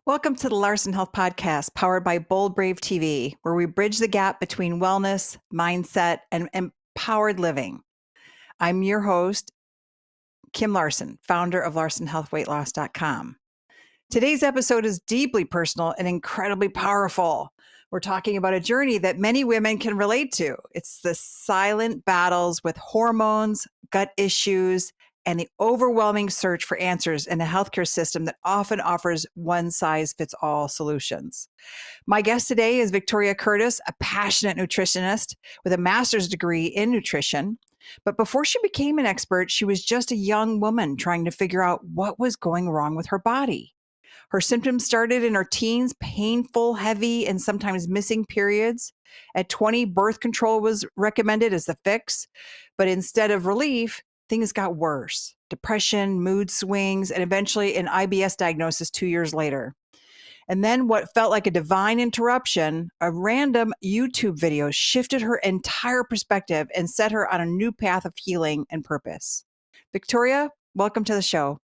Welcome to the Larson Health Podcast, powered by Bold Brave TV, where we bridge the gap between wellness, mindset, and empowered living. I'm your host, Kim Larson, founder of LarsonHealthWeightLoss.com. Today's episode is deeply personal and incredibly powerful. We're talking about a journey that many women can relate to. It's the silent battles with hormones, gut issues, and the overwhelming search for answers in a healthcare system that often offers one-size-fits-all solutions. My guest today is Victoria Curtis, a passionate nutritionist with a master's degree in nutrition. But before she became an expert, she was just a young woman trying to figure out what was going wrong with her body. Her symptoms started in her teens, painful, heavy, and sometimes missing periods. At 20, birth control was recommended as the fix, but instead of relief, things got worse. Depression, mood swings, and eventually an IBS diagnosis 2 years later. And then what felt like a divine interruption, a random YouTube video shifted her entire perspective and set her on a new path of healing and purpose. Victoria, welcome to the show.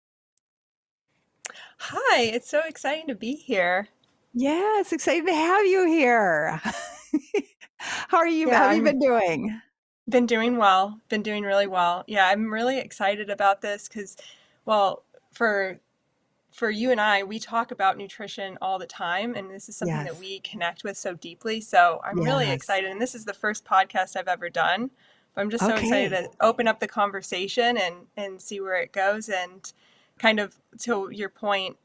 Hi, it's so exciting to be here. Yeah, it's exciting to have you here. How are you? Yeah, How have you I'm been doing? been doing well, been doing really well. Yeah, I'm really excited about this because, well, for for you and I, we talk about nutrition all the time, and this is something that Yes. we connect with so deeply. So I'm really Yes. excited, and this is the first podcast I've ever done. But I'm just so excited Okay. to open up the conversation and see where it goes. And kind of to your point,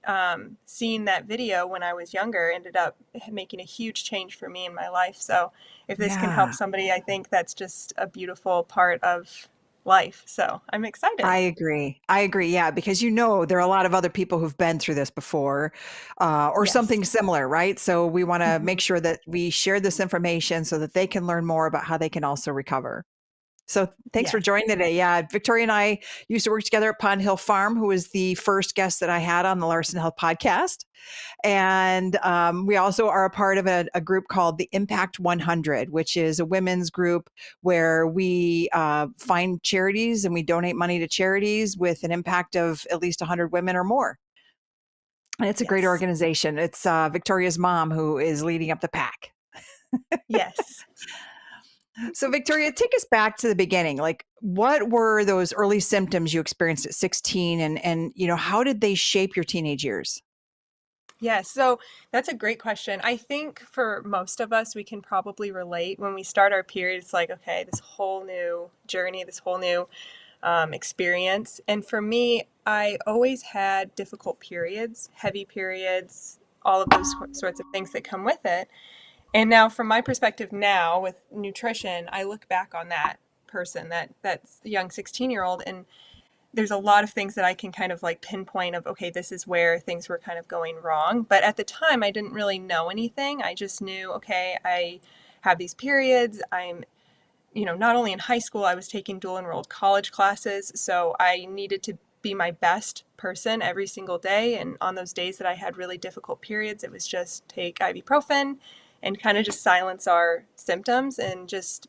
seeing that video when I was younger ended up making a huge change for me in my life. So if this can help Yeah. somebody, I think that's just a beautiful part of life. So I'm excited. I agree. I agree. Yeah, because there are a lot of other people who've been through this before, or Yes. something similar, right? So we want to Hmm. make sure that we share this information so that they can learn more about how they can also recover. So thanks for Yes. joining today. Yeah, Victoria and I used to work together at Pond Hill Farm, who was the first guest that I had on the Larson Health podcast. And we also are a part of a group called the Impact 100, which is a women's group where we find charities and we donate money to charities with an impact of at least 100 women or more. And it's a great Yes. organization. It's Victoria's mom who is leading up the pack. Yes. So, Victoria, take us back to the beginning. Like, what were those early symptoms you experienced at 16, and how did they shape your teenage years? Yes, so that's a great question. I think for most of us, we can probably relate when we start our period. It's like, okay, this whole new journey, this whole new experience. And for me, I always had difficult periods, heavy periods, all of those sorts of things that come with it. And now, from my perspective, now with nutrition, I look back on that person, that's young 16-year-old, and there's a lot of things that I can kind of like pinpoint of, okay, this is where things were kind of going wrong. But at the time, I didn't really know anything. I just knew, okay, I have these periods. I'm, not only in high school, I was taking dual enrolled college classes. So I needed to be my best person every single day. And on those days that I had really difficult periods, it was just take ibuprofen and kind of just silence our symptoms and just,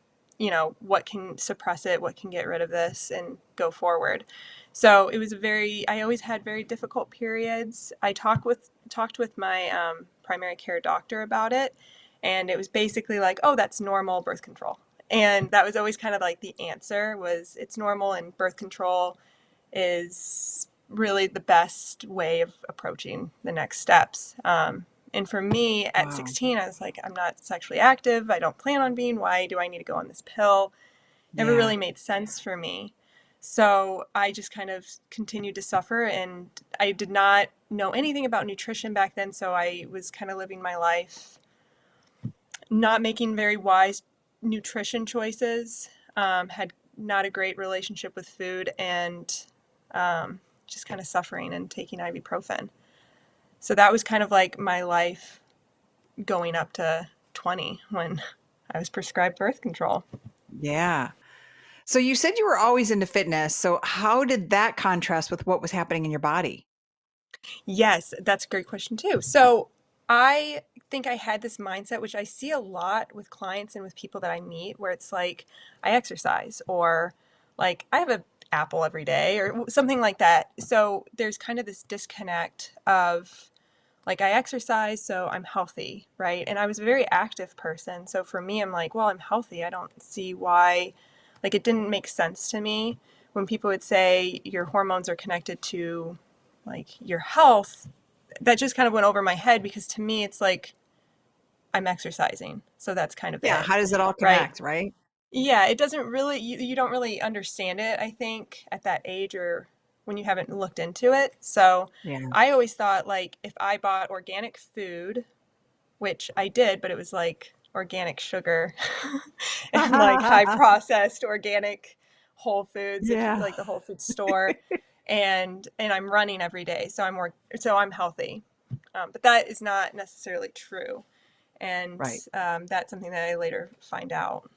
what can suppress it, what can get rid of this and go forward. So it was I always had very difficult periods. I talked with my primary care doctor about it, and it was basically like, oh, that's normal, birth control. And that was always kind of like the answer was it's normal, and birth control is really the best way of approaching the next steps. And for me at Wow. 16, I was like, I'm not sexually active. I don't plan on being. Why do I need to go on this pill? Never Yeah. really made sense for me. So I just kind of continued to suffer, and I did not know anything about nutrition back then. So I was kind of living my life, not making very wise nutrition choices, had not a great relationship with food, and just kind of suffering and taking ibuprofen. So that was kind of like my life going up to 20 when I was prescribed birth control. Yeah. So you said you were always into fitness. So how did that contrast with what was happening in your body? Yes, that's a great question too. So I think I had this mindset, which I see a lot with clients and with people that I meet, where it's like I exercise or like I have an apple every day or something like that. So there's kind of this disconnect of like I exercise, so I'm healthy, right? And I was a very active person. So for me, I'm like, well, I'm healthy. I don't see why, like, it didn't make sense to me when people would say your hormones are connected to like your health. That just kind of went over my head because to me, it's like I'm exercising. So that's kind of Yeah. it, How does it all right? connect, right? Yeah, it doesn't really, you don't really understand it, I think, at that age or when you haven't looked into it. So Yeah. I always thought like if I bought organic food, which I did, but it was like organic sugar and like high processed organic Whole Foods, if you Yeah. like the Whole Foods store, and I'm running every day, so I'm healthy. But that is not necessarily true, and Right. that's something that I later find out.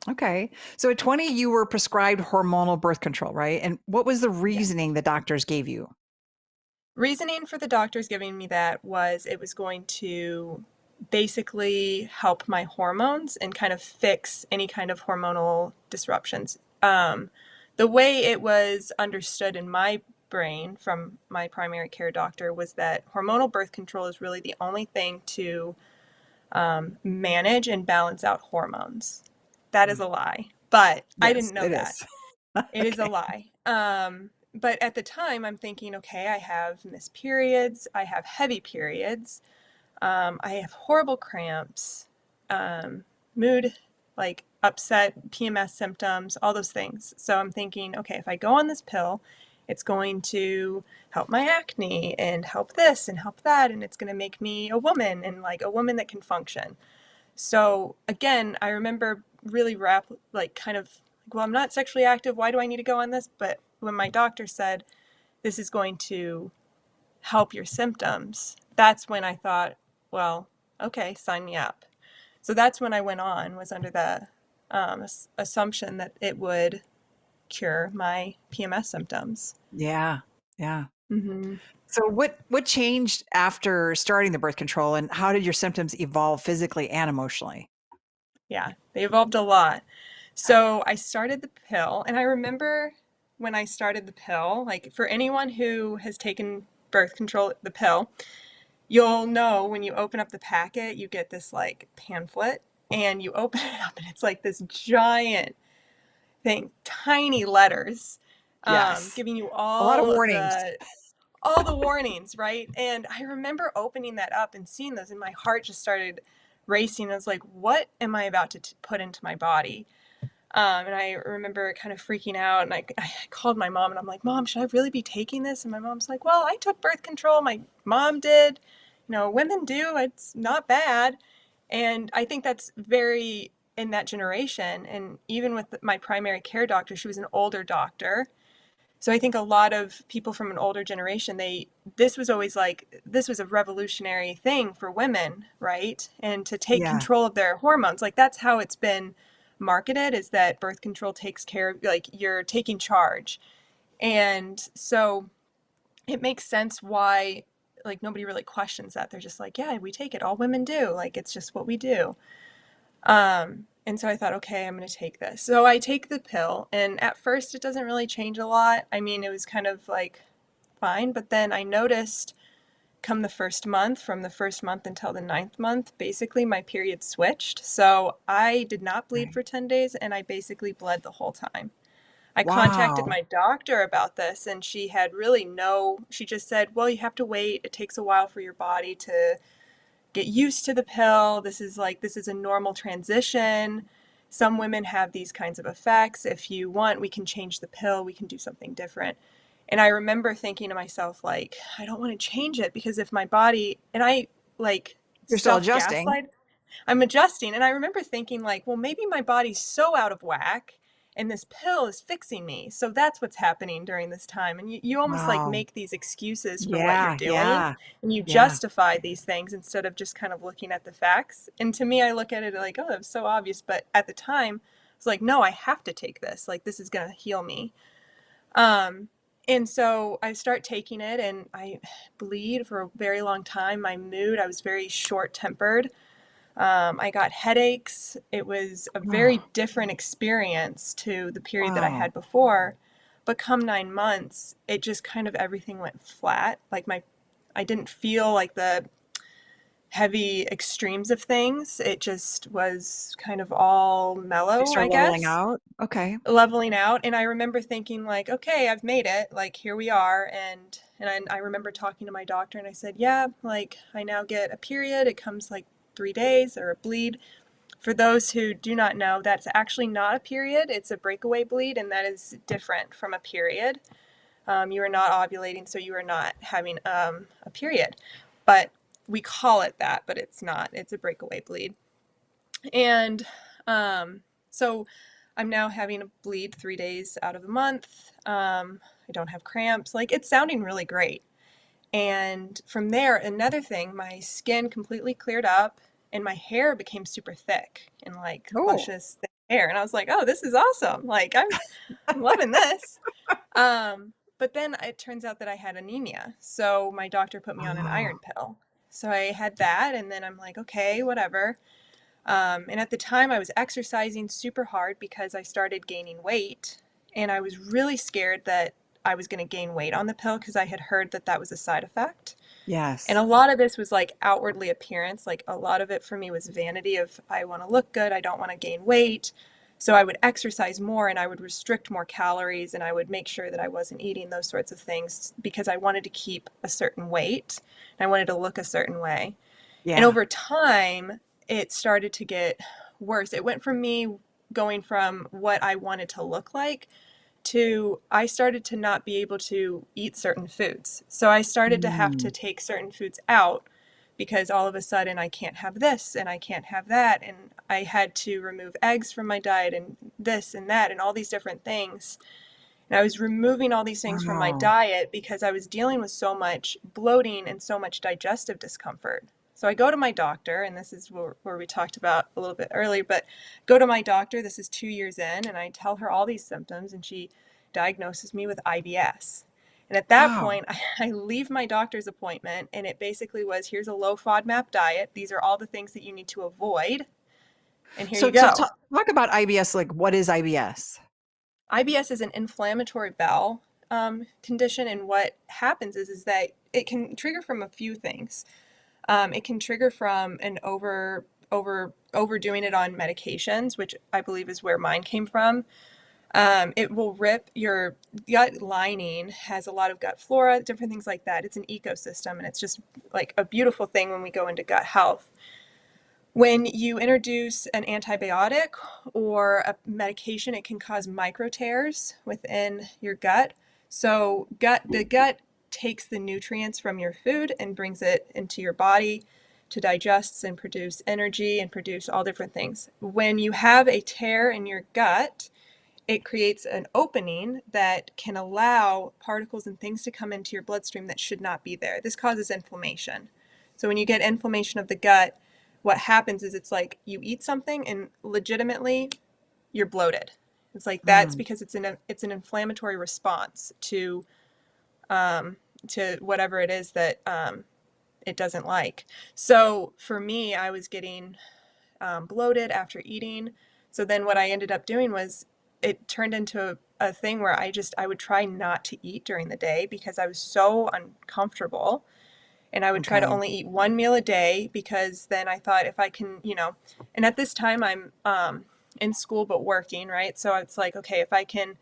Okay. So at 20, you were prescribed hormonal birth control, right? And what was the Yes. reasoning the doctors gave you? Reasoning for the doctors giving me that was it was going to basically help my hormones and kind of fix any kind of hormonal disruptions. The way it was understood in my brain from my primary care doctor was that hormonal birth control is really the only thing to manage and balance out hormones. That is Mm. a lie, but I Yes, didn't know it that. is. It is a Okay. lie. But at the time, I'm thinking, okay, I have missed periods, I have heavy periods, I have horrible cramps, mood, like upset, PMS symptoms, all those things. So I'm thinking, okay, if I go on this pill, it's going to help my acne and help this and help that, and it's going to make me a woman and like a woman that can function. So again, I remember really like kind of, well, I'm not sexually active. Why do I need to go on this? But when my doctor said this is going to help your symptoms, that's when I thought, well, okay, sign me up. So that's when I went on, was under the assumption that it would cure my PMS symptoms. Yeah. Yeah. Hmm. So what changed after starting the birth control and how did your symptoms evolve physically and emotionally? Yeah, they evolved a lot. So I started the pill, and I remember when I started the pill, like for anyone who has taken birth control, the pill, you'll know when you open up the packet, you get this like pamphlet, and you open it up, and it's like this giant thing, tiny letters, Yes. giving you A lot of warnings. all the warnings, right? And I remember opening that up and seeing those, and my heart just started racing. I was like, what am I about to put into my body? And I remember kind of freaking out, and I called my mom, and I'm like, Mom, should I really be taking this? And my mom's like, well, I took birth control. My mom did. You know, women do. It's not bad. And I think that's very in that generation. And even with my primary care doctor, she was an older doctor. So I think a lot of people from an older generation, this was always like this was a revolutionary thing for women, right? And to take Yeah. control of their hormones. Like that's how it's been marketed, is that birth control takes care of, like, you're taking charge. And so it makes sense why like nobody really questions that. They're just like, yeah, we take it. All women do. Like it's just what we do. And so I thought, okay, I'm going to take this. So I take the pill, and at first it doesn't really change a lot. I mean, it was kind of like fine, but then I noticed come the first month, from the first month until the ninth month, basically my period switched. So I did not bleed Right. for 10 days, and I basically bled the whole time. I contacted Wow. my doctor about this, and she had really she just said, well, you have to wait. It takes a while for your body to get used to the pill. This is a normal transition. Some women have these kinds of effects. If you want, we can change the pill, we can do something different. And I remember thinking to myself, like, I don't want to change it because if my body, and I like You're still self adjusting. gaslight, I'm adjusting. And I remember thinking, like, well, maybe my body's so out of whack and this pill is fixing me. So that's what's happening during this time. And you almost like Wow. make these excuses for what you're Yeah. doing, Yeah. and you Yeah. justify these things instead of just kind of looking at the facts. And to me, I look at it like, oh, that's so obvious. But at the time, it's like, no, I have to take this. Like, this is going to heal me. Um, and so I start taking it, and I bleed for a very long time. My mood, I was very short tempered. I got headaches. It was a very Oh, different experience to the period that I wow. had before. But come 9 months, it just kind of everything went flat. Like I didn't feel like the heavy extremes of things. It just was kind of all You mellow, I start leveling guess, out. Okay. leveling out. And I remember thinking like, okay, I've made it. Like here we are. And I remember talking to my doctor and I said, yeah, like I now get a period. It comes like 3 days or a bleed. For those who do not know, that's actually not a period. It's a breakaway bleed, and that is different from a period. You are not ovulating, so you are not having a period. But we call it that, but it's not. It's a breakaway bleed. And so I'm now having a bleed 3 days out of the month. I don't have cramps. Like it's sounding really great. And from there, another thing, my skin completely cleared up and my hair became super thick and like Oh, luscious thick hair. And I was like, oh, this is awesome. Like I'm loving this. But then it turns out that I had anemia. So my doctor put me on an oh, iron pill. So I had that, and then I'm like, okay, whatever. And at the time, I was exercising super hard because I started gaining weight. And I was really scared that I was going to gain weight on the pill because I had heard that that was a side effect. And yes. a lot of this was like outwardly appearance. Like a lot of it for me was vanity of I want to look good, I don't want to gain weight. So I would exercise more and I would restrict more calories and I would make sure that I wasn't eating those sorts of things because I wanted to keep a certain weight. And I wanted to look a certain way. And Yeah. over time, it started to get worse. It went from me going from what I wanted to look like to I started to not be able to eat certain foods. So I started to have to Mm. take certain foods out because all of a sudden I can't have this and I can't have that. And I had to remove eggs from my diet and this and that and all these different things. And I was removing all these things from my Wow. diet because I was dealing with so much bloating and so much digestive discomfort. So I go to my doctor, and this is where we talked about a little bit earlier, but go to my doctor. This is 2 years in, and I tell her all these symptoms, and she diagnoses me with IBS. And at that Wow. point, I leave my doctor's appointment, and it basically was here's a low FODMAP diet. These are all the things that you need to avoid, and here you So go. talk about IBS. Like, what is IBS? IBS is an inflammatory bowel condition, and what happens is that it can trigger from a few things. It can trigger from an overdoing it on medications, which I believe is where mine came from. It will rip your gut lining, has a lot of gut flora, different things like that. It's an ecosystem, and it's just like a beautiful thing when we go into gut health. When you introduce an antibiotic or a medication, it can cause micro tears within your gut. So the gut takes the nutrients from your food and brings it into your body to digest and produce energy and produce all different things. When you have a tear in your gut, it creates an opening that can allow particles and things to come into your bloodstream that should not be there. This causes inflammation. So when you get inflammation of the gut, what happens is it's like you eat something and legitimately you're bloated. It's like that's Mm. because it's an inflammatory response to whatever it is that it doesn't like. So for me, I was getting bloated after eating. So then what I ended up doing was it turned into a thing where I would try not to eat during the day because I was so uncomfortable. And I would try to Okay. only eat one meal a day because then I thought if I can, and at this time I'm in school but working, right? So it's like, okay, if I can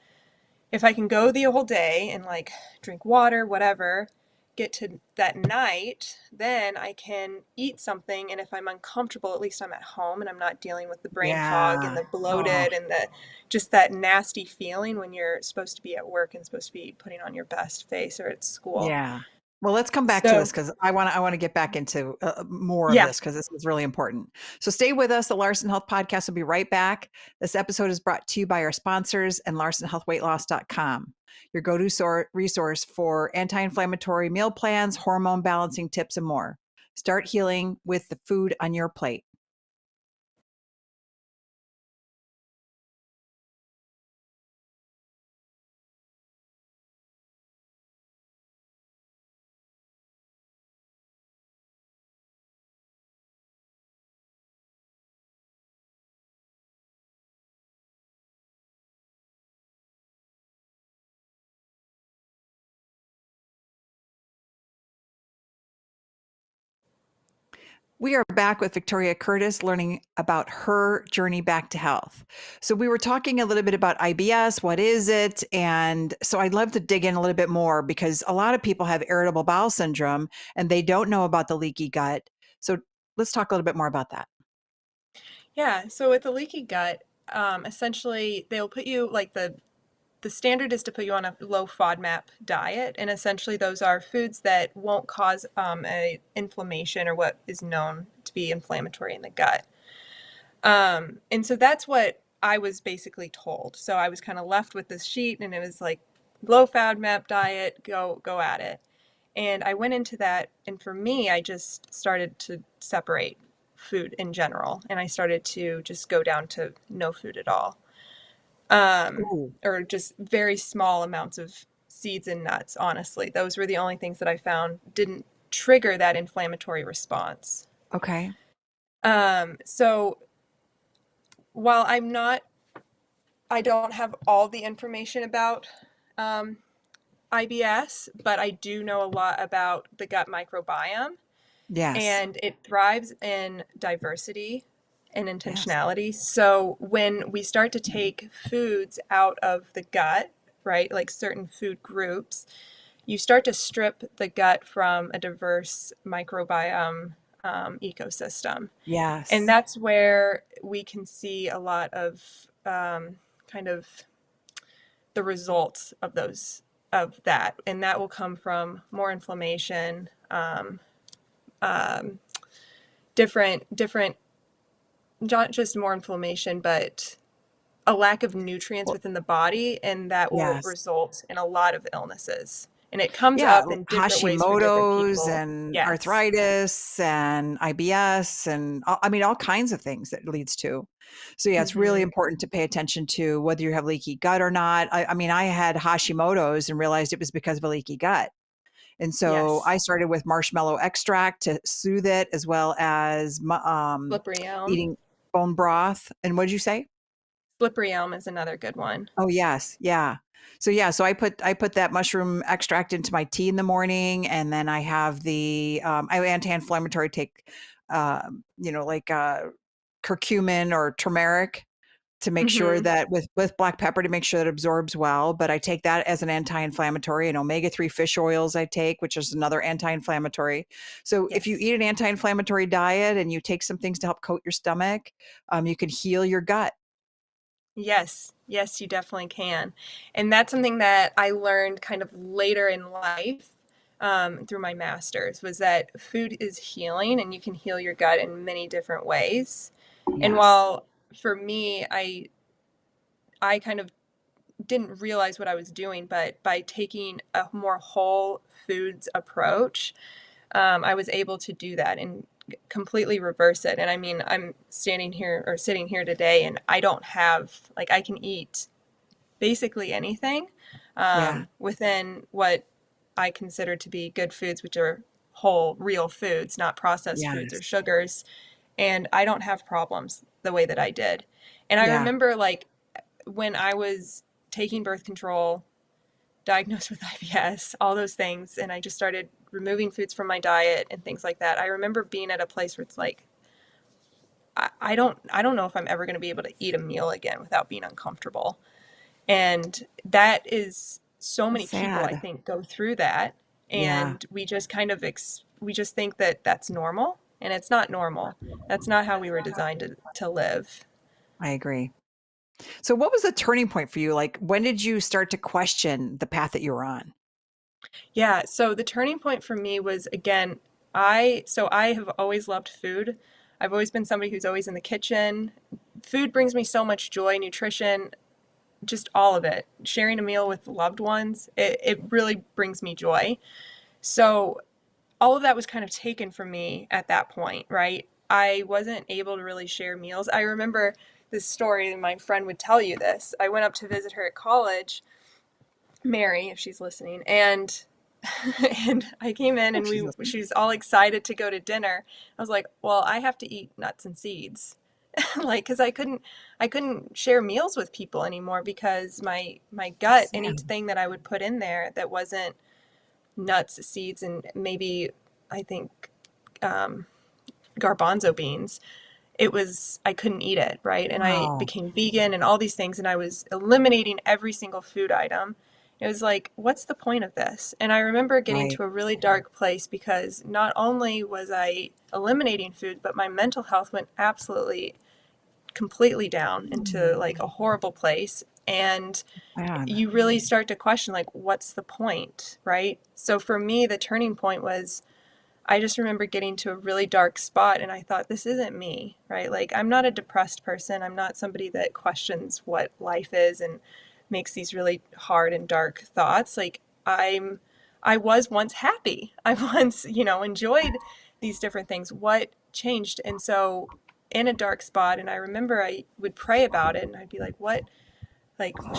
go the whole day and like drink water, whatever, get to that night, then I can eat something. And if I'm uncomfortable, at least I'm at home and I'm not dealing with the brain fog and Yeah. the Oh, bloated and the just that nasty feeling when you're supposed to be at work and supposed to be putting on your best face or at school. yeah. Well, let's come back to this So, because I want to get back into more of yeah. this because this is really important. So stay with us. The Larson Health Podcast will be right back. This episode is brought to you by our sponsors and LarsonHealthWeightLoss.com, your go-to resource for anti-inflammatory meal plans, hormone balancing tips, and more. Start healing with the food on your plate. We are back with Victoria Curtis learning about her journey back to health. So, we were talking a little bit about IBS. What is it? And so, I'd love to dig in a little bit more because a lot of people have irritable bowel syndrome and they don't know about the leaky gut. So, let's talk a little bit more about that. Yeah, so with the leaky gut, essentially they'll put you like the standard is to put you on a low FODMAP diet, and essentially those are foods that won't cause a inflammation or what is known to be inflammatory in the gut. And so that's what I was basically told. So I was kind of left with this sheet, and it was like low FODMAP diet, go at it. And I went into that, and for me, I just started to separate food in general, and I started to just go down to no food at all, Ooh, or just very small amounts of seeds and nuts. Honestly, those were the only things that I found didn't trigger that inflammatory response. okay. So while I don't have all the information about um, IBS, but I do know a lot about the gut microbiome, Yes. and it thrives in diversity and Yes. intentionality. So when we start to take foods out of the gut, right, like certain food groups, you start to strip the gut from a diverse microbiome ecosystem. And Yes. that's where we can see a lot of kind of the results of that, and that will come from more inflammation, um, different, not just more inflammation, but a lack of nutrients Well, within the body, and that will yes. result in a lot of illnesses. And it comes Yeah, up in different ways for different Hashimoto's people. and Yes. arthritis and IBS and I mean, all kinds of things that leads to. So yeah, it's really Hmm. important to pay attention to whether you have leaky gut or not. I mean, I had Hashimoto's and realized it was because of a leaky gut. And so Yes. I started with marshmallow extract to soothe it, as well as Slippery elm. eating bone broth. And what did you say? Slippery elm is another good one. Oh, yes. Yeah. So yeah, so I put that mushroom extract into my tea in the morning, and then I have the I have anti-inflammatory take like curcumin or turmeric to make sure Hmm. that with black pepper to make sure that it absorbs well, but I take that as an anti-inflammatory, and omega-3 fish oils I take, which is another anti-inflammatory. So if you Yes. eat an anti-inflammatory diet and you take some things to help coat your stomach, you can heal your gut. Yes, yes, you definitely can. And that's something that I learned kind of later in life, through my master's, was that food is healing and you can heal your gut in many different ways. And Yes. while for me, I kind of didn't realize what I was doing, but by taking a more whole foods approach, I was able to do that and completely reverse it. And I mean, I'm standing here or sitting here today, and I don't have like I can eat basically anything Yeah. within what I consider to be good foods, which are whole, real foods, not processed foods or Yes. sugars. And I don't have problems the way that I did. And I Yeah. remember like when I was taking birth control, diagnosed with IBS, all those things, and I just started removing foods from my diet and things like that. I remember being at a place where it's like, I don't know if I'm ever going to be able to eat a meal again without being uncomfortable. And that is so That's many people, I sad. think, go through that. Yeah, And we just kind of, we just think that that's normal. And it's not normal. That's not how we were designed to live. I agree. So what was the turning point for you? Like, when did you start to question the path that you were on? Yeah. So the turning point for me was, again, I have always loved food. I've always been somebody who's always in the kitchen. Food brings me so much joy, nutrition, just all of it. Sharing a meal with loved ones, it really brings me joy. So all of that was kind of taken from me at that point, right? I wasn't able to really share meals. I remember this story, and my friend would tell you this. I went up to visit her at college, Mary, if she's listening, and and I came in Hope and she's listening. she was all excited to go to dinner. I was like, "Well, I have to eat nuts and seeds." Like cuz I couldn't share meals with people anymore because my gut, Sad. anything that I would put in there that wasn't nuts, seeds, and maybe I think um, garbanzo beans, I couldn't eat it, right? And I Wow. became vegan and all these things, and I was eliminating every single food item. It was like, what's the point of this? And I remember getting Right. to a really dark place because not only was I eliminating food, but my mental health went absolutely completely down into like a horrible place. And Man. you really start to question, like, what's the point, right? So for me, the turning point was I just remember getting to a really dark spot and I thought, this isn't me, right? Like, I'm not a depressed person. I'm not somebody that questions what life is and makes these really hard and dark thoughts. Like, I was once happy. I once, enjoyed these different things. What changed? And so, in a dark spot, and I remember I would pray about it and I'd be like,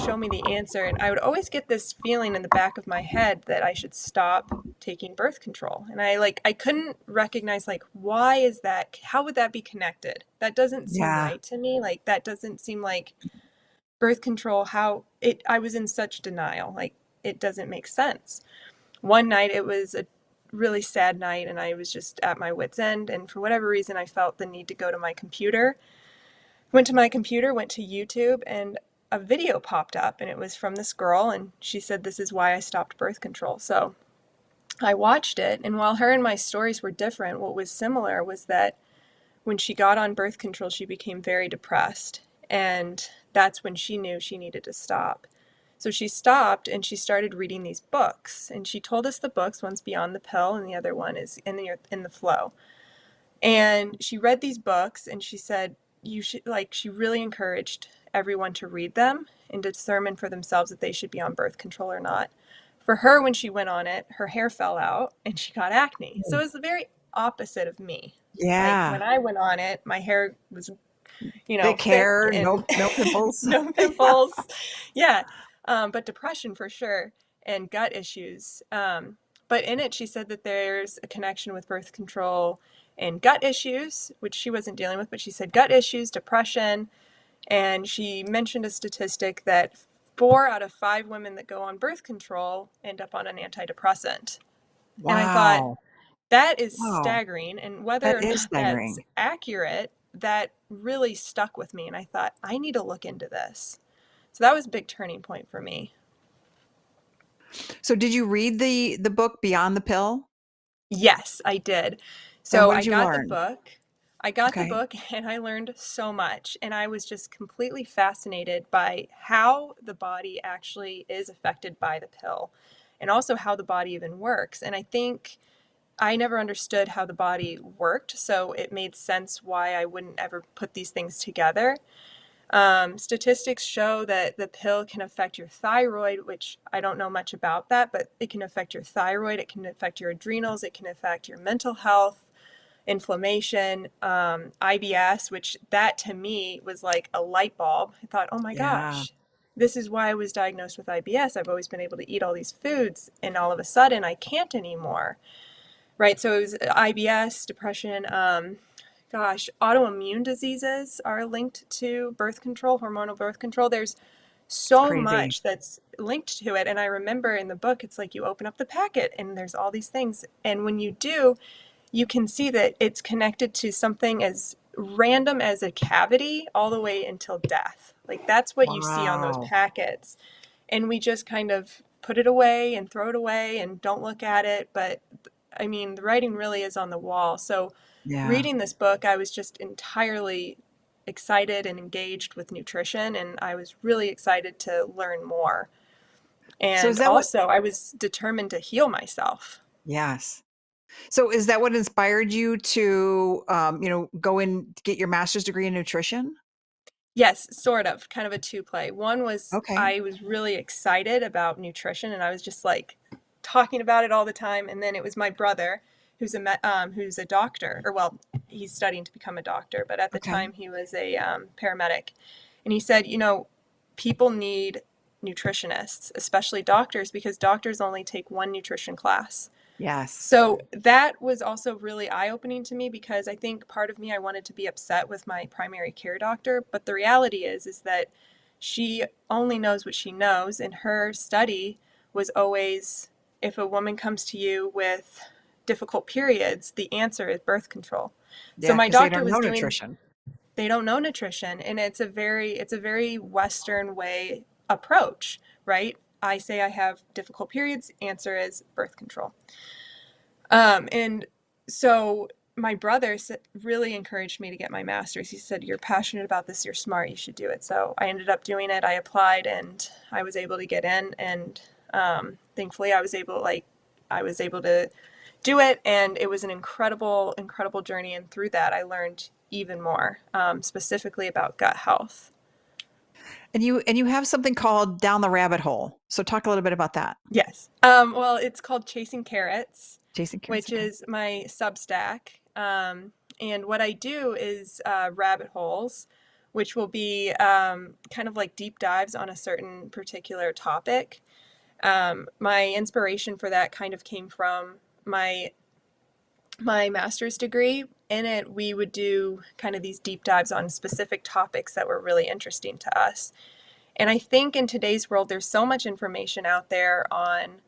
show me the answer. And I would always get this feeling in the back of my head that I should stop taking birth control. And I couldn't recognize, like, why is that? How would that be connected? That doesn't seem Yeah. right to me. Like, that doesn't seem like birth control, how it, I was in such denial. Like, it doesn't make sense. One night it was a really sad night and I was just at my wit's end. And for whatever reason, I felt the need to go to my computer. Went to my computer, went to YouTube, and a video popped up, and it was from this girl, and she said, "This is why I stopped birth control." So I watched it, and while her and my stories were different, what was similar was that when she got on birth control, she became very depressed, and that's when she knew she needed to stop. So she stopped and she started reading these books, and she told us the books. One's Beyond the Pill, and the other one is In the Flow. And she read these books and she said, you should, like, she really encouraged everyone to read them and determine for themselves if they should be on birth control or not. For her, when she went on it, her hair fell out and she got acne. So it was the very opposite of me. Like, Yeah. when I went on it, my hair was, Thick thick hair, and no pimples. no pimples. Yeah. But depression for sure and gut issues. But in it, she said that there's a connection with birth control and gut issues, which she wasn't dealing with, but she said gut issues, depression. And she mentioned a statistic that 4 out of 5 women that go on birth control end up on an antidepressant. And I thought, Wow. that is Wow. staggering. And whether That or is not that's staggering. accurate, that really stuck with me. And I thought, I need to look into this. So that was a big turning point for me. So did you read the book Beyond the Pill? Yes, I did. And So what I did you got the learn? book. I got the Okay. book and I learned so much. And I was just completely fascinated by how the body actually is affected by the pill and also how the body even works. And I think I never understood how the body worked. So it made sense why I wouldn't ever put these things together. Statistics show that the pill can affect your thyroid, which I don't know much about that, but it can affect your thyroid, it can affect your adrenals, it can affect your mental health, inflammation, IBS, which that to me was like a light bulb. I thought, oh my Yeah. gosh, this is why I was diagnosed with IBS. I've always been able to eat all these foods, and all of a sudden I can't anymore. Right. So it was IBS, depression, autoimmune diseases are linked to birth control, hormonal birth control. There's It's so crazy. much that's linked to it. And I remember in the book, it's like you open up the packet and there's all these things. And when you do, you can see that it's connected to something as random as a cavity all the way until death. Like, that's what you see on those Wow. packets. And we just kind of put it away and throw it away and don't look at it. But I mean, the writing really is on the wall. So Yeah. reading this book, I was just entirely excited and engaged with nutrition, and I was really excited to learn more. So is And that what also, I was determined to heal myself. Yes. So is that what inspired you to go and get your master's degree in nutrition? Yes, sort of, kind of a two play. One was Okay. I was really excited about nutrition, and I was just like talking about it all the time. And then it was my brother, who's a doctor, or well, he's studying to become a doctor, but at the Okay. time he was a paramedic, and he said, people need nutritionists, especially doctors, because doctors only take one nutrition class. Yes. So that was also really eye-opening to me because I think part of me, I wanted to be upset with my primary care doctor, but the reality is that she only knows what she knows, and her study was always, if a woman comes to you with difficult periods, the answer is birth control. So Yeah, my because they doctor don't was know doing, nutrition. they don't know nutrition, and it's a very Western way approach, right? I say I have difficult periods, answer is birth control. And so my brother really encouraged me to get my master's. He said, "You're passionate about this, you're smart, you should do it." So I ended up doing it. I applied and I was able to get in, and thankfully I was able to do it, and it was an incredible journey. And through that, I learned even more, specifically about gut health. And you have something called Down the Rabbit Hole. So talk a little bit about that. Yes. Well, it's called Chasing Carrots, Jason Carrots, which okay. is my Substack. And what I do is rabbit holes, which will be kind of like deep dives on a certain particular topic. My inspiration for that kind of came from my my master's degree. In it, we would do kind of these deep dives on specific topics that were really interesting to us. And I think in today's world, there's so much information out there on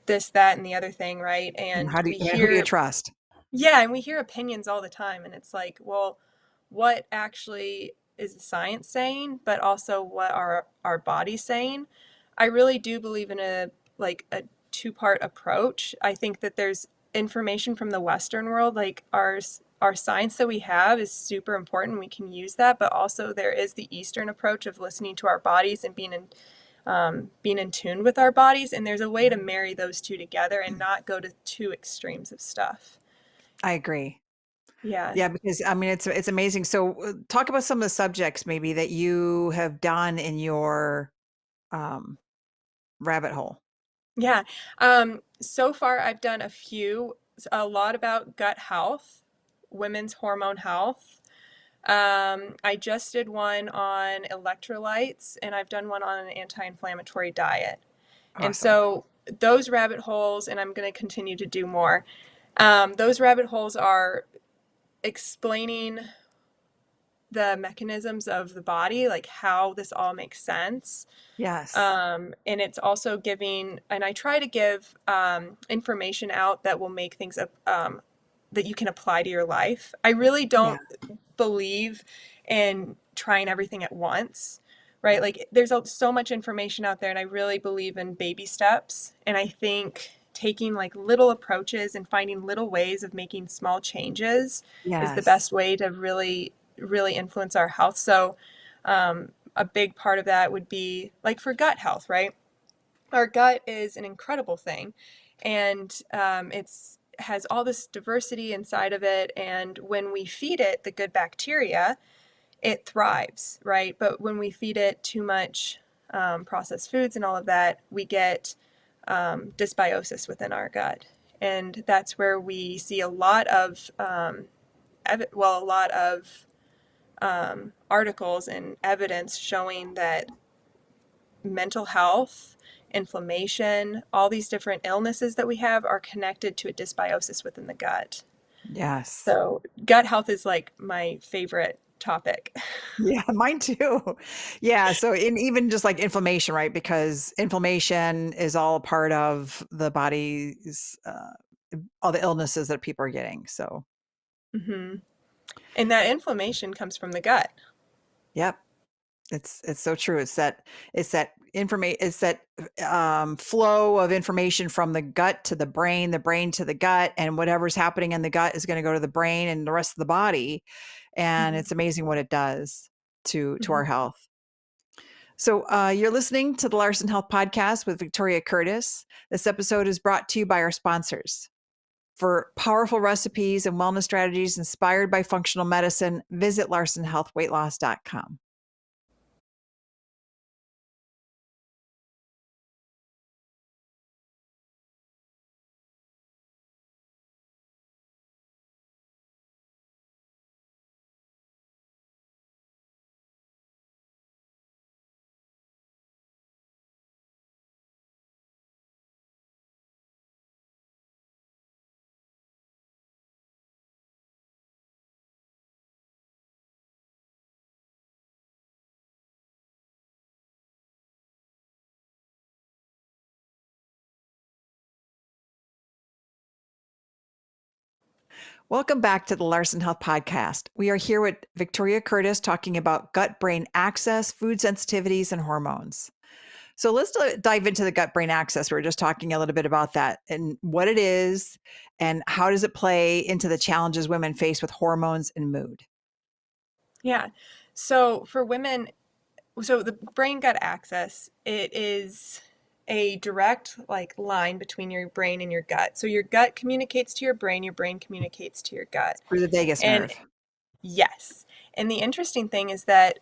this, that, and the other thing, right? And And how do we you, who do you hear, trust? yeah, and we hear opinions all the time. And it's like, well, what actually is the science saying, but also what are our bodies saying? I really do believe in a two-part approach. I think that there's information from the Western world, like our science that we have is super important. We can use that, but also there is the Eastern approach of listening to our bodies and being in tune with our bodies. And there's a way to marry those two together and not go to two extremes of stuff. I agree. Yeah. Yeah, because I mean it's amazing. So talk about some of the subjects maybe that you have done in your um, rabbit hole. Yeah. So far, I've done a lot about gut health, women's hormone health. I just did one on electrolytes, and I've done one on an anti-inflammatory diet. And Awesome. so those rabbit holes, and I'm going to continue to do more. Those rabbit holes are explaining the mechanisms of the body, like how this all makes sense. Yes. And it's also giving, and I try to give information out that will make things that you can apply to your life. I really Yeah. don't believe in trying everything at once, right? Like there's so much information out there, and I really believe in baby steps. And I think taking like little approaches and finding little ways of making small changes is the Yes. best way to really influence our health. So, a big part of that would be like for gut health, right? Our gut is an incredible thing, and it's has all this diversity inside of it. And when we feed it the good bacteria, it thrives, right? But when we feed it too much processed foods and all of that, we get dysbiosis within our gut, and that's where we see a lot of a lot of articles and evidence showing that mental health, inflammation, all these different illnesses that we have are connected to a dysbiosis within the gut. Yes. So, gut health is like my favorite topic. Yeah, mine too. Yeah, so in even just like inflammation, right? Because inflammation is all a part of the body's all the illnesses that people are getting. So, hmm And that inflammation comes from the gut. yep. It's so true. It's that information it's that flow of information from the gut to the brain to the gut, and whatever's happening in the gut is going to go to the brain and the rest of the body. And hmm it's amazing what it does to our hmm health. So you're listening to the Larson Health Podcast with Victoria Curtis. This episode is brought to you by our sponsors. For powerful recipes and wellness strategies inspired by functional medicine, visit larsonhealthweightloss.com. Welcome back to the Larson Health Podcast. We are here with Victoria Curtis talking about gut brain axis, food sensitivities, and hormones. So let's dive into the gut brain axis. We were just talking a little bit about that and what it is and how does it play into the challenges women face with hormones and mood. Yeah. So for women, so the brain gut axis, it is a direct line between your brain and your gut. So your gut communicates to your brain communicates to your gut. Through the vagus And nerve. yes. And the interesting thing is that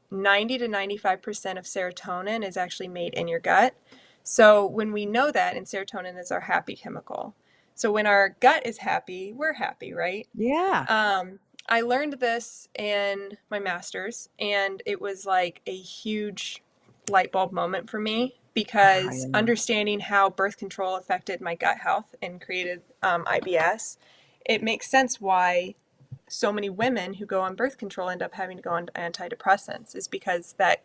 90 to 95% of serotonin is actually made in your gut. So when we know that, and serotonin is our happy chemical. So when our gut is happy, we're happy, right? Yeah. Um, I learned this in my master's, and it was like a huge light bulb moment for me Oh, because yeah. understanding how birth control affected my gut health and created IBS, it makes sense why so many women who go on birth control end up having to go on antidepressants, is because that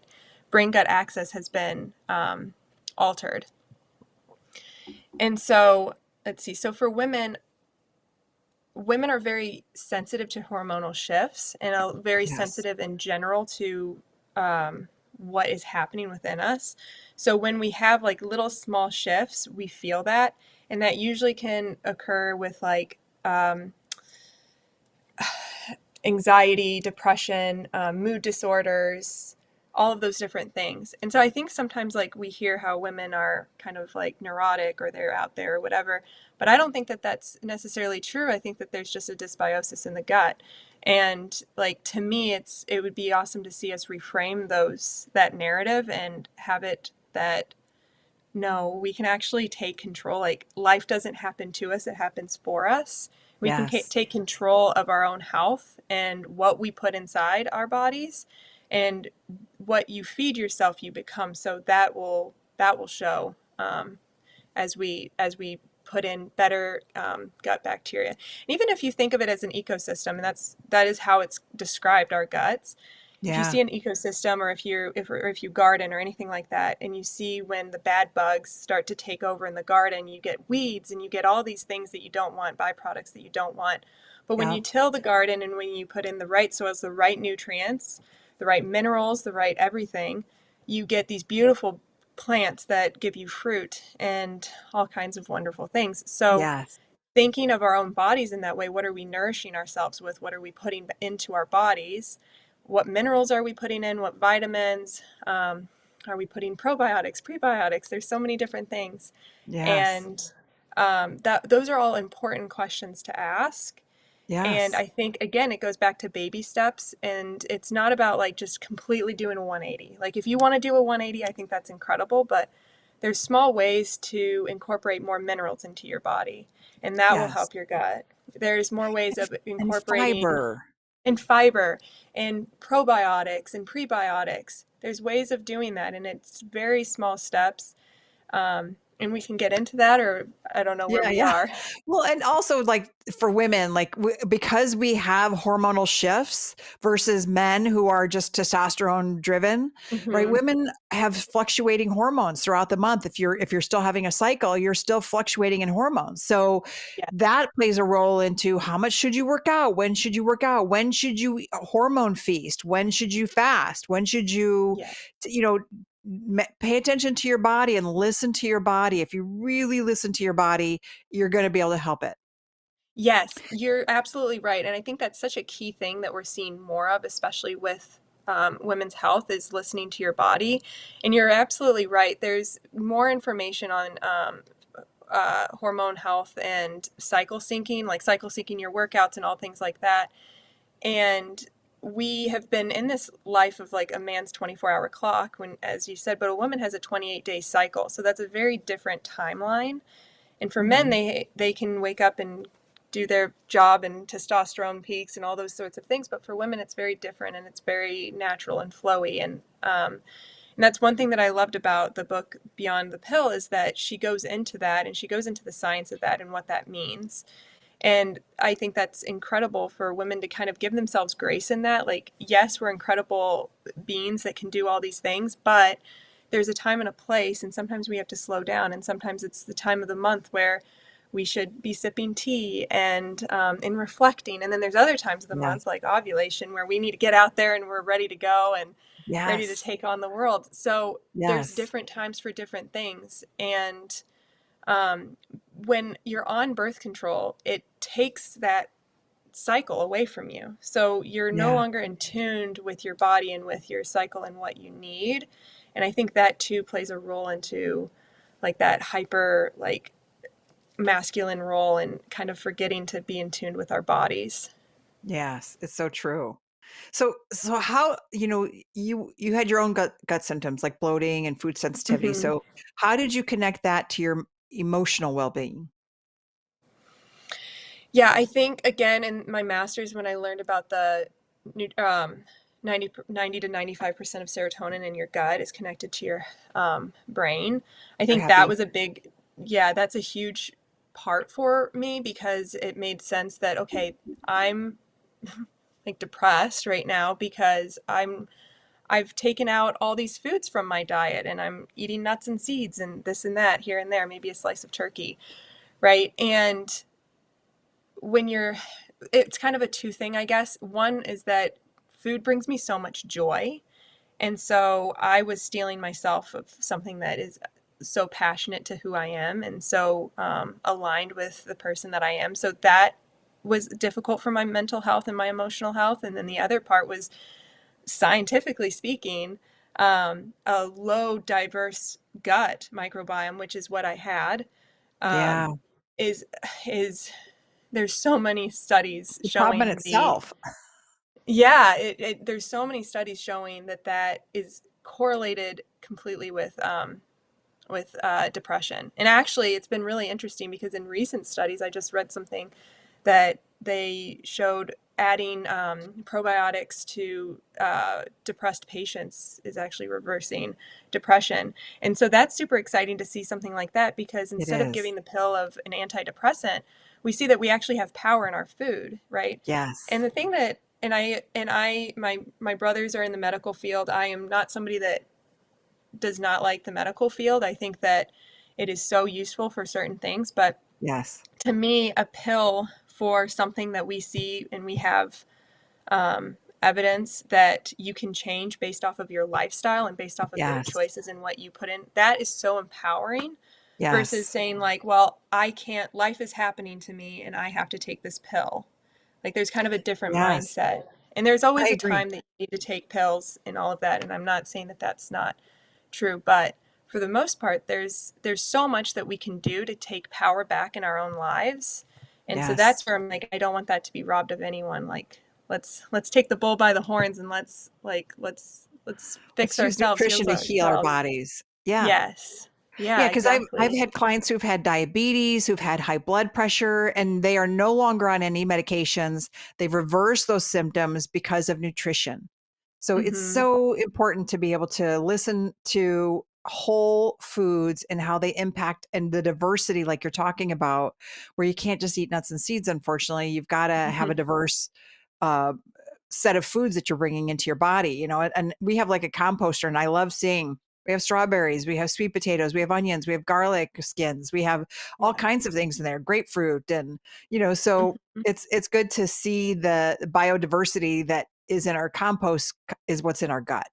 brain gut axis has been altered. And so, let's see. So for women, women are very sensitive to hormonal shifts and are very Yes. sensitive in general to what is happening within us. So when we have like little small shifts, we feel that, and that usually can occur with anxiety, depression, mood disorders, all of those different things. And so I think sometimes like we hear how women are kind of like neurotic or they're out there or whatever, but I don't think that that's necessarily true. I think that there's just a dysbiosis in the gut. And like to me it would be awesome to see us reframe that narrative and have it that no, we can actually take control. Like life doesn't happen to us, it happens for us. We can Yes. take control of our own health and what we put inside our bodies, and what you feed yourself you become. So that will show as we put in better gut bacteria. And even if you think of it as an ecosystem, and that is how it's described, our guts. If you Yeah. see an ecosystem, or if you garden or anything like that, and you see when the bad bugs start to take over in the garden, you get weeds and you get all these things that you don't want, byproducts that you don't want. But when Yeah. you till the garden and when you put in the right soils, the right nutrients, the right minerals, the right everything, you get these beautiful plants that give you fruit and all kinds of wonderful things. So Yes. thinking of our own bodies in that way, what are we nourishing ourselves with? What are we putting into our bodies? What minerals are we putting in? What vitamins? Are we putting probiotics, prebiotics? There's so many different things. Yes. And those are all important questions to ask. And Yes. I think, again, it goes back to baby steps. And it's not about like just completely doing a 180. Like if you want to do a 180, I think that's incredible. But there's small ways to incorporate more minerals into your body, and that will Yes. help your gut. There's more ways of And incorporating fiber. in fiber and probiotics and prebiotics. There's ways of doing that, and it's very small steps. And we can get into that, or I don't know where Yeah, we yeah. are. Well, and also like for women, like because we have hormonal shifts versus men who are just testosterone driven, right? Hmm. Women have fluctuating hormones throughout the month. If you're still having a cycle, you're still fluctuating in hormones. So Yeah. that plays a role into how much should you work out? When should you work out? When should you hormone feast? When should you fast? When should you, Yeah. you know, pay attention to your body and listen to your body. If you really listen to your body, you're going to be able to help it. Yes, you're absolutely right. And I think that's such a key thing that we're seeing more of, especially with women's health, is listening to your body. And you're absolutely right. There's more information on hormone health and cycle syncing, like cycle syncing your workouts and all things like that. And we have been in this life of like a man's 24-hour clock, when, as you said, but a woman has a 28-day cycle. So that's a very different timeline. And for men, Mhm. they can wake up and do their job and testosterone peaks and all those sorts of things. But for women, it's very different, and it's very natural and flowy. And that's one thing that I loved about the book Beyond the Pill, is that she goes into that, and she goes into the science of that and what that means. And I think that's incredible for women to kind of give themselves grace in that. Like, yes, we're incredible beings that can do all these things, but there's a time and a place, and sometimes we have to slow down, and sometimes it's the time of the month where we should be sipping tea and reflecting. And then there's other times of the Yes. month, like ovulation, where we need to get out there and we're ready to go and ready to Yes. take on the world. So there's Yes. different times for different things. And um, when you're on birth control, it takes that cycle away from you. So you're no Yeah. longer in tuned with your body and with your cycle and what you need. And I think that too plays a role into like that hyper like masculine role and kind of forgetting to be in tune with our bodies. Yes. It's so true. So how, you had your own gut symptoms like bloating and food sensitivity. Hmm. So how did you connect that to your emotional well-being? Yeah, I think again in my master's when I learned about the 90 to 95% of serotonin in your gut is connected to your brain. I You're think that happy. was a big, yeah, that's a huge part for me because it made sense that, okay, I'm like depressed right now because I've taken out all these foods from my diet and I'm eating nuts and seeds and this and that here and there, maybe a slice of turkey, right? And when you're it's kind of a two thing, I guess. One is that food brings me so much joy. And so I was stealing myself of something that is so passionate to who I am and so aligned with the person that I am. So that was difficult for my mental health and my emotional health. And then the other part was scientifically speaking, a low diverse gut microbiome, which is what I had, Yeah. um, is is there's so many studies The problem in showing the itself. yeah there's so many studies showing that that is correlated completely with depression. And actually it's been really interesting because in recent studies I just read something that they showed adding probiotics to depressed patients is actually reversing depression. And so that's super exciting to see something like that because It instead of is. giving the pill of an antidepressant, we see that we actually have power in our food, right? And Yes. the thing that my brothers are in the medical field. I am not somebody that does not like the medical field. I think that it is so useful for certain things, but Yes. to me, a pill for something that we see and we have evidence that you can change based off of your lifestyle and based off of your Yes. choices and what you put in, that is so empowering versus Yes. saying, like, well, I can't, life is happening to me and I have to take this pill. Like, there's kind of a different Yes. mindset. And there's I always a agree. time that you need to take pills and all of that. And I'm not saying that that's not true, but for the most part there's so much that we can do to take power back in our own lives. And so Yes. that's where I'm like, I don't want that to be robbed of anyone. Like, let's take the bull by the horns and let's fix Let's use ourselves, heal nutrition to heal our ourselves. bodies. Yeah. Yes. Yeah, Yeah, because I've exactly. had clients who've had diabetes, who've had high blood pressure, and they are no longer on any medications. They've reversed those symptoms because of nutrition. So it's Mm-hmm. so important to be able to listen to whole foods and how they impact and the diversity, like you're talking about, where you can't just eat nuts and seeds, unfortunately. You've got to have Mm-hmm. a diverse uh, set of foods that you're bringing into your body, and we have like a composter, and I love seeing we have strawberries, we have sweet potatoes, we have onions, we have garlic skins, we have all Yeah. kinds of things in there, grapefruit, and so Mm-hmm. it's good to see the biodiversity that is in our compost is what's in our gut.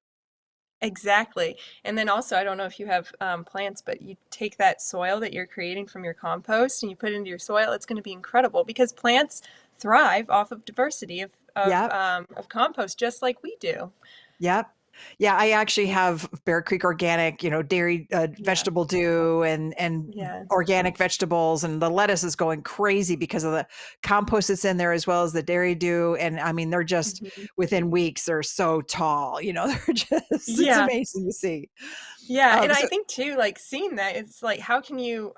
Exactly. And then also, I don't know if you have plants, but you take that soil that you're creating from your compost and you put it into your soil, it's going to be incredible because plants thrive off of diversity Yep. of compost, just like we do. Yep. Yeah, I actually have Bear Creek Organic, dairy Yeah. vegetable dew and Yeah. organic vegetables, and the lettuce is going crazy because of the compost that's in there as well as the dairy dew. And I mean, they're just Hmm. within weeks, they're so tall, they're just it's Yeah. amazing to see. Yeah. And I So think too, like seeing that, it's like, how can you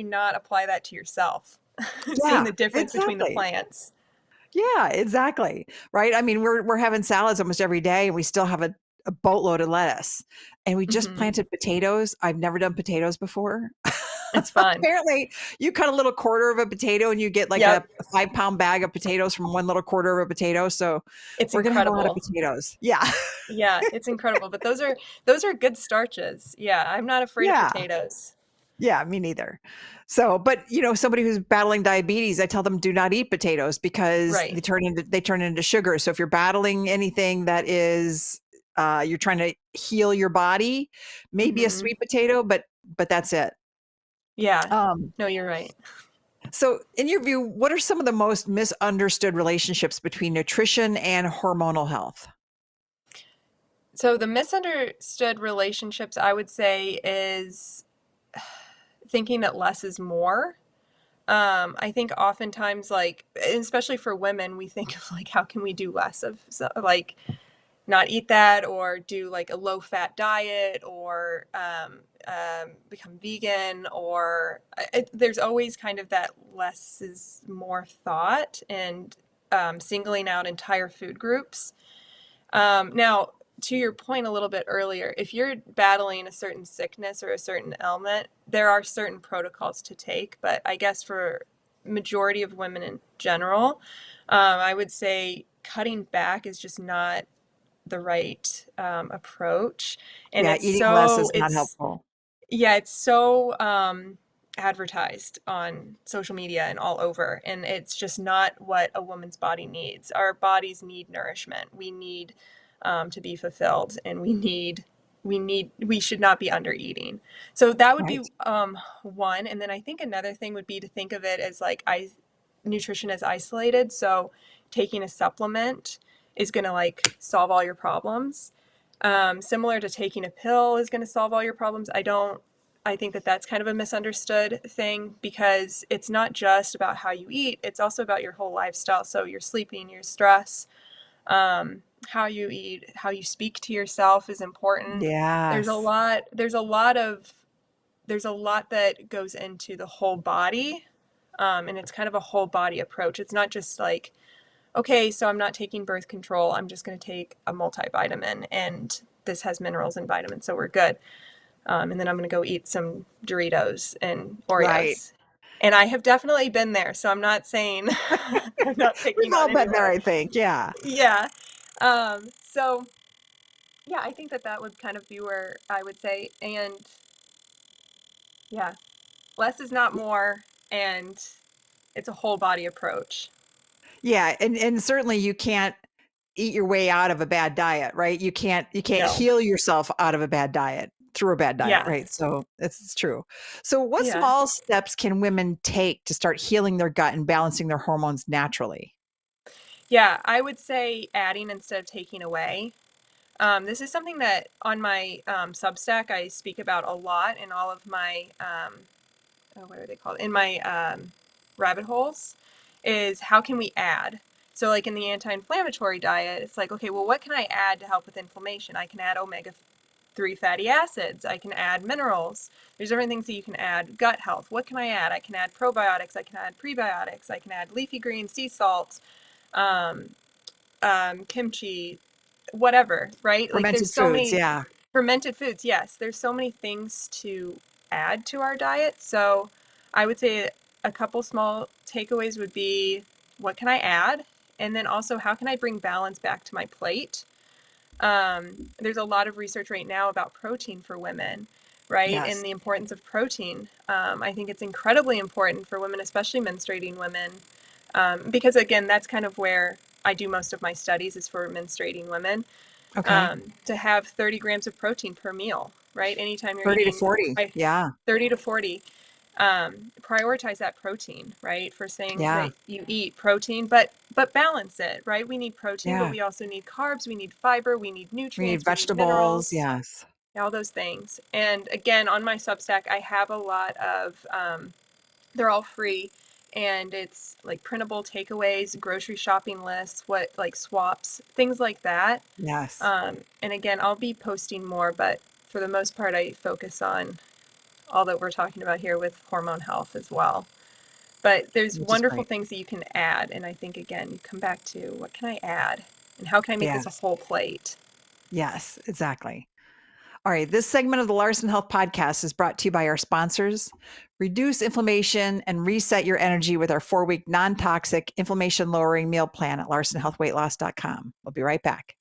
not apply that to yourself? Seeing yeah, the difference between the exactly. plants. Yeah, exactly. Right. I mean, we're having salads almost every day, and we still have a boatload of lettuce. And we just Hmm. planted potatoes. I've never done potatoes before. It's fun. Apparently, you cut a little quarter of a potato and you get like a Yep. 5-pound bag of potatoes from one little quarter of a potato. So It's we're gonna have a lot of incredible. potatoes. Yeah. Yeah, it's incredible. But those are good starches. Yeah, I'm not afraid of Yeah. potatoes. Yeah, me neither. So, but somebody who's battling diabetes, I tell them do not eat potatoes because Right. they turn into sugar. So if you're battling anything that is you're trying to heal your body, maybe a Hmm. sweet potato, but that's it. Yeah. Um, No, you're right. so in your view, what are some of the most misunderstood relationships between nutrition and hormonal health? So the misunderstood relationships, I would say, is thinking that less is more. I think oftentimes, like, especially for women, we think of like, how can we do less of, so, like, not eat that, or do like a low fat diet, or become vegan, or there's always kind of that less is more thought, and singling out entire food groups. Now, to your point a little bit earlier, if you're battling a certain sickness or a certain ailment, there are certain protocols to take. But I guess for majority of women in general, I would say cutting back is just not the right approach. And Yeah, eating less is not helpful. it's so advertised on social media and all over, and it's just not what a woman's body needs. Our bodies need nourishment. We need to be fulfilled, and we should not be under eating. So that would be Right. one. And then I think another thing would be to think of it as like nutrition as isolated. So taking a supplement is going to like solve all your problems. Similar to taking a pill is going to solve all your problems. I think that that's kind of a misunderstood thing, because it's not just about how you eat, it's also about your whole lifestyle. So your sleeping, your stress, how you eat, how you speak to yourself is important. There's a Yes. lot, there's a lot that goes into the whole body. And it's kind of a whole body approach. It's not just like, okay, so I'm not taking birth control. I'm just going to take a multivitamin, and this has minerals and vitamins, so we're good. And then I'm going to go eat some Doritos and Right. Oreos. And I have definitely been there, so I'm not saying I'm not We've picking on all been there, anyone. I think. Yeah. Yeah. So yeah, I think that that would kind of be where I would say, and yeah, less is not more, and it's a whole body approach. Yeah, and certainly you can't eat your way out of a bad diet, right? You can't No. heal yourself out of a bad diet through a bad diet, Yeah. right? So it's true. So what Yeah. small steps can women take to start healing their gut and balancing their hormones naturally? Yeah, I would say adding instead of taking away. This is something that on my Substack I speak about a lot in all of my what are they called? In my rabbit holes, is how can we add? So, like in the anti-inflammatory diet, it's like, okay, well, what can I add to help with inflammation? I can add omega-3 fatty acids. I can add minerals. There's different things that you can add. Gut health. What can I add? I can add probiotics. I can add prebiotics. I can add leafy greens, sea salts, um, kimchi, whatever, right? Like there's Fermented so foods, many yeah. fermented foods. Yes, there's so many things to add to our diet. So I would say a couple small takeaways would be, what can I add? And then also, how can I bring balance back to my plate? There's a lot of research right now about protein for women, right? And Yes. the importance of protein. I think it's incredibly important for women, especially menstruating women, because again, that's kind of where I do most of my studies, is for menstruating women, Okay. to have 30 grams of protein per meal, right? Anytime you're 30 to eating, 40. I, Yeah. 30 to 40. Prioritize that protein, right? First thing Yeah. that you eat, protein, but balance it, right? We need protein, but Yeah. we also need carbs, we need fiber, we need We need nutrients, we need vegetables, minerals, yes. all those things. And again, on my Substack, I have a lot of they're all free, and it's like printable takeaways, grocery shopping lists, what like swaps, things like that. Yes. And again, I'll be posting more, but for the most part, I focus on all that we're talking about here with hormone health as well. But there's Which is wonderful great. things that you can add. And I think, again, you come back to, what can I add? And how can I make this a Yes. whole plate? Yes, exactly. All right. This segment of the Larson Health Podcast is brought to you by our sponsors. Reduce inflammation and reset your energy with our 4-week non toxic inflammation lowering meal plan at larsonhealthweightloss.com. We'll be right back.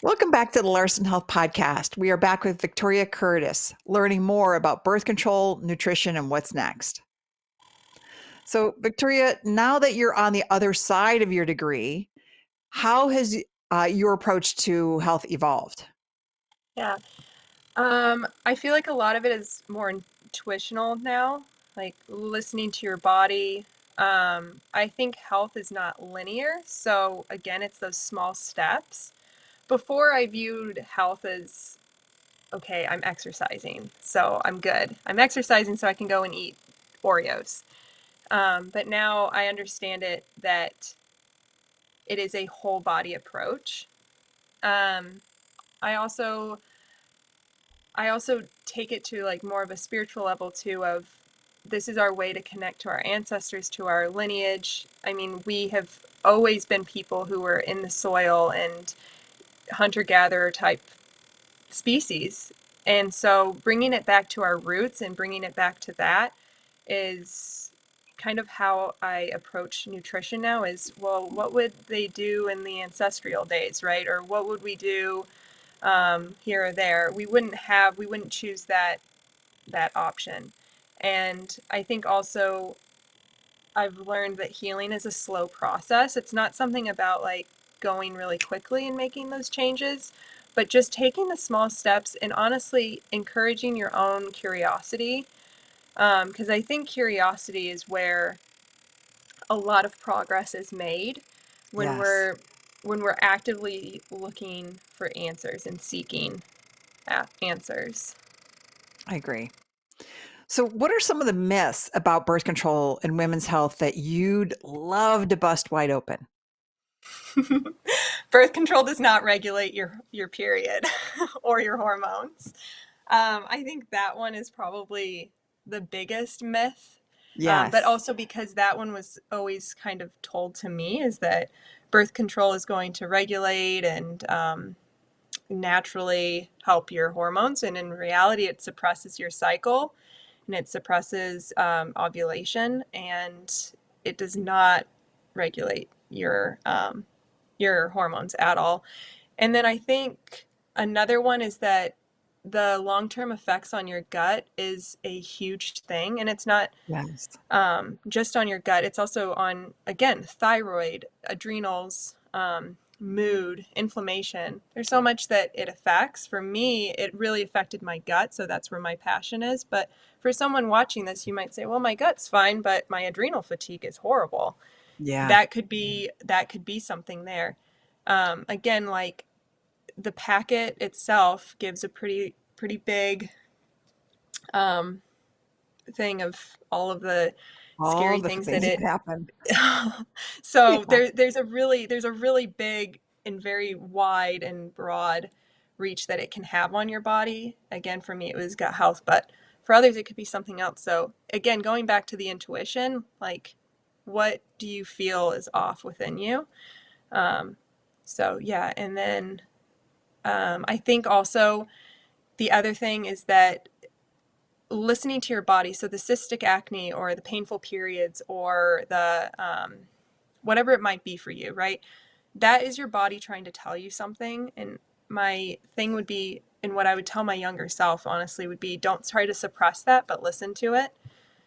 Welcome back to the Larson Health Podcast. We are back with Victoria Curtis, learning more about birth control, nutrition, and what's next. So, Victoria, now that you're on the other side of your degree, how has your approach to health evolved? Yeah. I feel like a lot of it is more intuitional now, like listening to your body. I think health is not linear. So again, it's those small steps. Before I viewed health as, okay, I'm exercising, so I'm good. I'm exercising so I can go and eat Oreos. But now I understand it that it is a whole body approach. Um, I also I also take it to like more of a spiritual level too of this is our way to connect to our ancestors, to our lineage. I mean, we have always been people who were in the soil and hunter-gatherer type species. And so bringing it back to our roots and bringing it back to that is kind of how I approach nutrition now is, well, what would they do in the ancestral days, right? Or what would we do here or there? We wouldn't choose that option. And I think also I've learned that healing is a slow process. It's not something about like going really quickly and making those changes, but just taking the small steps and honestly encouraging your own curiosity. Because I think curiosity is where a lot of progress is made when Yes, we're actively looking for answers and seeking answers. I agree. So, what are some of the myths about birth control and women's health that you'd love to bust wide open? Birth control does not regulate your period or your hormones. I think that one is probably the biggest myth. But Yes. also because that one was always kind of told to me is that birth control is going to regulate and naturally help your hormones. And in reality, it suppresses your cycle and it suppresses ovulation and it does not regulate your hormones at all. And then I think another one is that the long-term effects on your gut is a huge thing. And it's not Yes. just on your gut, it's also on, again, thyroid, adrenals, mood, inflammation. There's so much that it affects. For me, it really affected my gut. So that's where my passion is. But for someone watching this, you might say, well, my gut's fine, but my adrenal fatigue is horrible. Yeah. That could be something there. Again, like the packet itself gives a pretty big um, thing of all of the All scary the things that things it. that happen. So Yeah. there's a really big and very wide and broad reach that it can have on your body. Again, for me, it was gut health, but for others, it could be something else. So again, going back to the intuition, like what do you feel is off within you? Um, so yeah, and then I think also the other thing is that listening to your body. So the cystic acne or the painful periods or the whatever it might be for you, right? That is your body trying to tell you something. And my thing would be, and what I would tell my younger self, honestly, would be don't try to suppress that, but listen to it.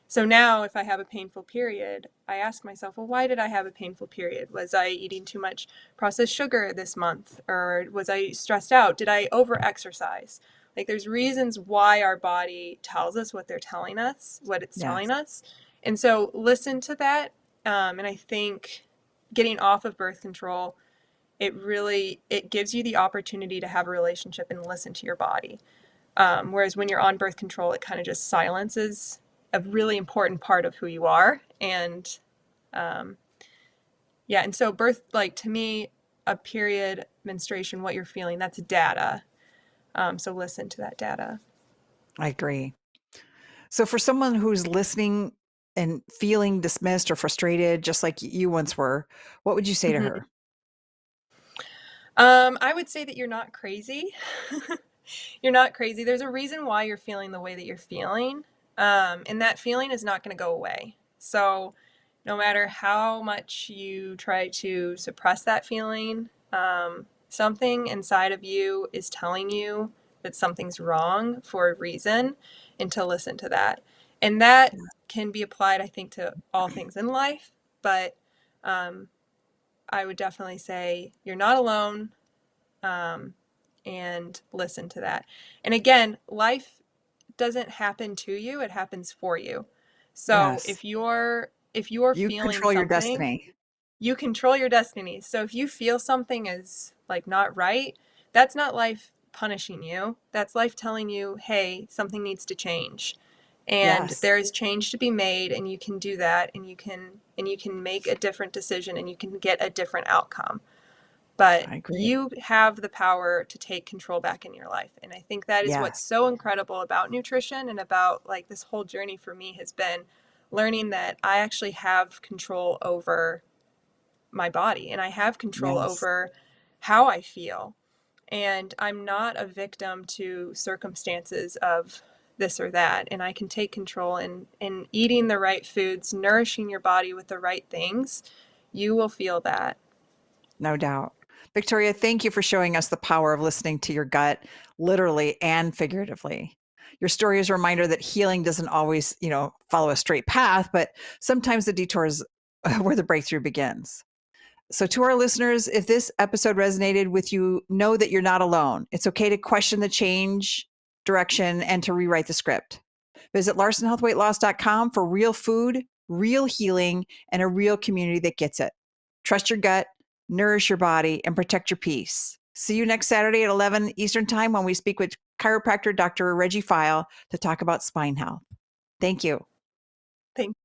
So now, if I have a painful period, I ask myself, well, why did I have a painful period? Was I eating too much processed sugar this month? Or was I stressed out? Did I over exercise? Like, there's reasons why our body tells us what they're telling us, what it's telling Yes. us. And so, listen to that. And I think getting off of birth control, it gives you the opportunity to have a relationship and listen to your body. Whereas when you're on birth control, it kind of just silences a really important part of who you are. And um, yeah, and so birth, like to me, a period, menstruation, what you're feeling, that's data. So listen to that data. I agree. So, for someone who's listening and feeling dismissed or frustrated, just like you once were, what would you say to Mhm. her? I would say that you're not crazy. You're not crazy. There's a reason why you're feeling the way that you're feeling. And that feeling is not going to go away. So, no matter how much you try to suppress that feeling, Something inside of you is telling you that something's wrong for a reason, and to listen to that. And that can be applied, I think, to all things in life, but I would definitely say you're not alone, and listen to that. And again, life doesn't happen to you, it happens for you. So Yes. if you're You feeling control your something, destiny. you control your destiny. So if you feel something is like not right, that's not life punishing you. That's life telling you, hey, something needs to change. And Yes. there is change to be made, and you can do that, and you can make a different decision, and you can get a different outcome. But I agree. you have the power to take control back in your life. And I think that is what's Yes. so incredible about nutrition, and about like this whole journey for me has been learning that I actually have control over my body, and I have control Yes. over how I feel. And I'm not a victim to circumstances of this or that. And I can take control in eating the right foods, nourishing your body with the right things. You will feel that. No doubt. Victoria, thank you for showing us the power of listening to your gut, literally and figuratively. Your story is a reminder that healing doesn't always, follow a straight path, but sometimes the detour is where the breakthrough begins. So, to our listeners, if this episode resonated with you, know that you're not alone. It's okay to question the change direction and to rewrite the script. Visit larsonhealthweightloss.com for real food, real healing, and a real community that gets it. Trust your gut, nourish your body, and protect your peace. See you next Saturday at 11 Eastern Time when we speak with chiropractor Dr. Reggie File to talk about spine health. Thank you. Thank